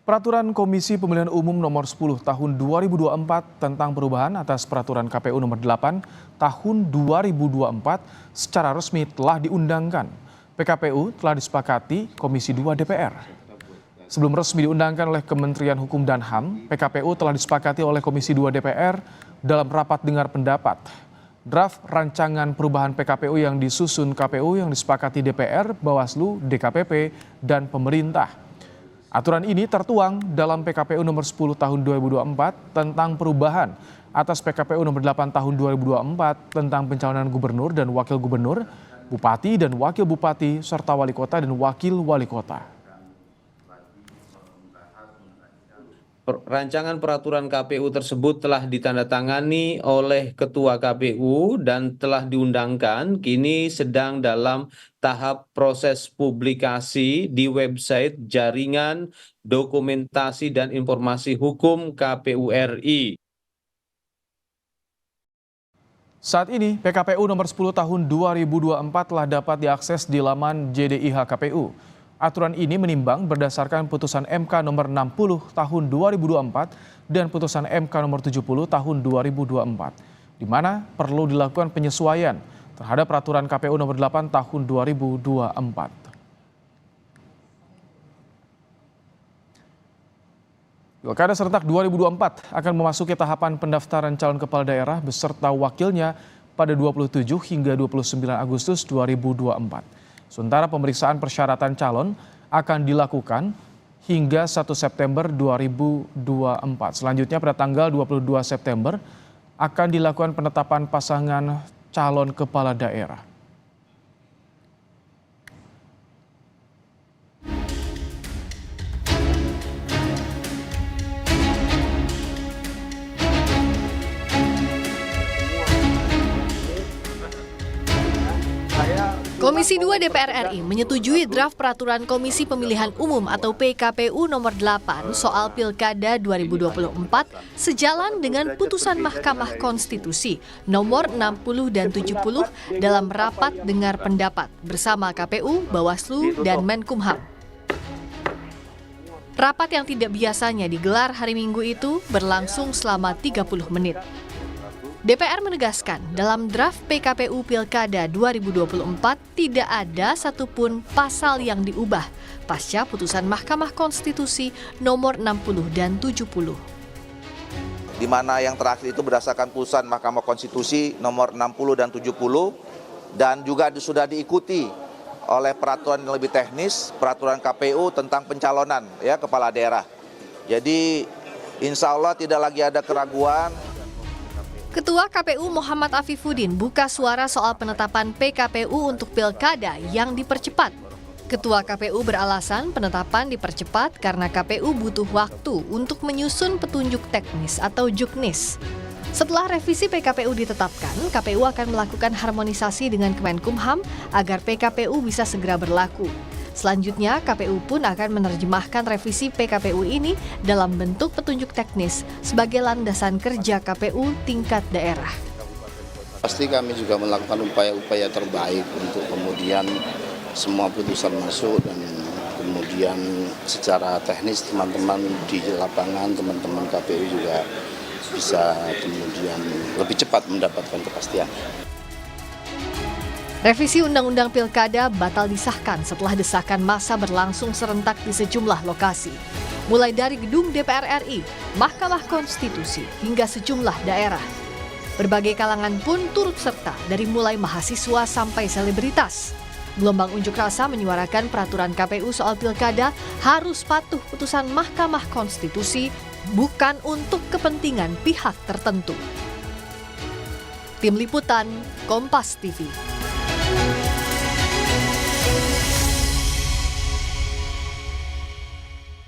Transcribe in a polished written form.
Peraturan Komisi Pemilihan Umum Nomor 10 Tahun 2024 tentang perubahan atas Peraturan KPU Nomor 8 Tahun 2024 secara resmi telah diundangkan. PKPU telah disepakati Komisi 2 DPR. Sebelum resmi diundangkan oleh Kementerian Hukum dan HAM, PKPU telah disepakati oleh Komisi 2 DPR dalam rapat dengar pendapat. Draft rancangan perubahan PKPU yang disusun KPU yang disepakati DPR, Bawaslu, DKPP, dan pemerintah. Aturan ini tertuang dalam PKPU nomor 10 tahun 2024 tentang perubahan atas PKPU nomor 8 tahun 2024 tentang pencalonan gubernur dan wakil gubernur, bupati dan wakil bupati, serta wali kota dan wakil wali kota. Rancangan peraturan KPU tersebut telah ditandatangani oleh Ketua KPU dan telah diundangkan, kini sedang dalam tahap proses publikasi di website Jaringan Dokumentasi dan Informasi Hukum KPU RI. Saat ini, PKPU nomor 10 tahun 2024 telah dapat diakses di laman JDIH KPU. Aturan ini menimbang berdasarkan putusan MK nomor 60 tahun 2024 dan putusan MK nomor 70 tahun 2024, di mana perlu dilakukan penyesuaian terhadap peraturan KPU nomor 8 tahun 2024. Pilkada serentak 2024 akan memasuki tahapan pendaftaran calon kepala daerah beserta wakilnya pada 27 hingga 29 Agustus 2024. Sementara pemeriksaan persyaratan calon akan dilakukan hingga 1 September 2024. Selanjutnya pada tanggal 22 September akan dilakukan penetapan pasangan calon kepala daerah. Komisi 2 DPR RI menyetujui draft peraturan Komisi Pemilihan Umum atau PKPU nomor 8 soal Pilkada 2024 sejalan dengan putusan Mahkamah Konstitusi nomor 60 dan 70 dalam rapat dengar pendapat bersama KPU, Bawaslu, dan Menkumham. Rapat yang tidak biasanya digelar hari Minggu itu berlangsung selama 30 menit. DPR menegaskan dalam draft PKPU Pilkada 2024 tidak ada satupun pasal yang diubah pasca putusan Mahkamah Konstitusi nomor 60 dan 70. Di mana yang terakhir itu berdasarkan putusan Mahkamah Konstitusi nomor 60 dan 70 dan juga sudah diikuti oleh peraturan yang lebih teknis, peraturan KPU tentang pencalonan kepala daerah. Jadi insya Allah tidak lagi ada keraguan. Ketua KPU Muhammad Afifuddin buka suara soal penetapan PKPU untuk Pilkada yang dipercepat. Ketua KPU beralasan penetapan dipercepat karena KPU butuh waktu untuk menyusun petunjuk teknis atau juknis. Setelah revisi PKPU ditetapkan, KPU akan melakukan harmonisasi dengan Kemenkumham agar PKPU bisa segera berlaku. Selanjutnya, KPU pun akan menerjemahkan revisi PKPU ini dalam bentuk petunjuk teknis sebagai landasan kerja KPU tingkat daerah. Pasti kami juga melakukan upaya-upaya terbaik untuk kemudian semua putusan masuk dan kemudian secara teknis teman-teman di lapangan, teman-teman KPU juga bisa kemudian lebih cepat mendapatkan kepastian. Revisi Undang-Undang Pilkada batal disahkan setelah desakan massa berlangsung serentak di sejumlah lokasi. Mulai dari gedung DPR RI, Mahkamah Konstitusi, hingga sejumlah daerah. Berbagai kalangan pun turut serta dari mulai mahasiswa sampai selebritas. Gelombang unjuk rasa menyuarakan peraturan KPU soal Pilkada harus patuh putusan Mahkamah Konstitusi, bukan untuk kepentingan pihak tertentu. Tim Liputan, Kompas TV.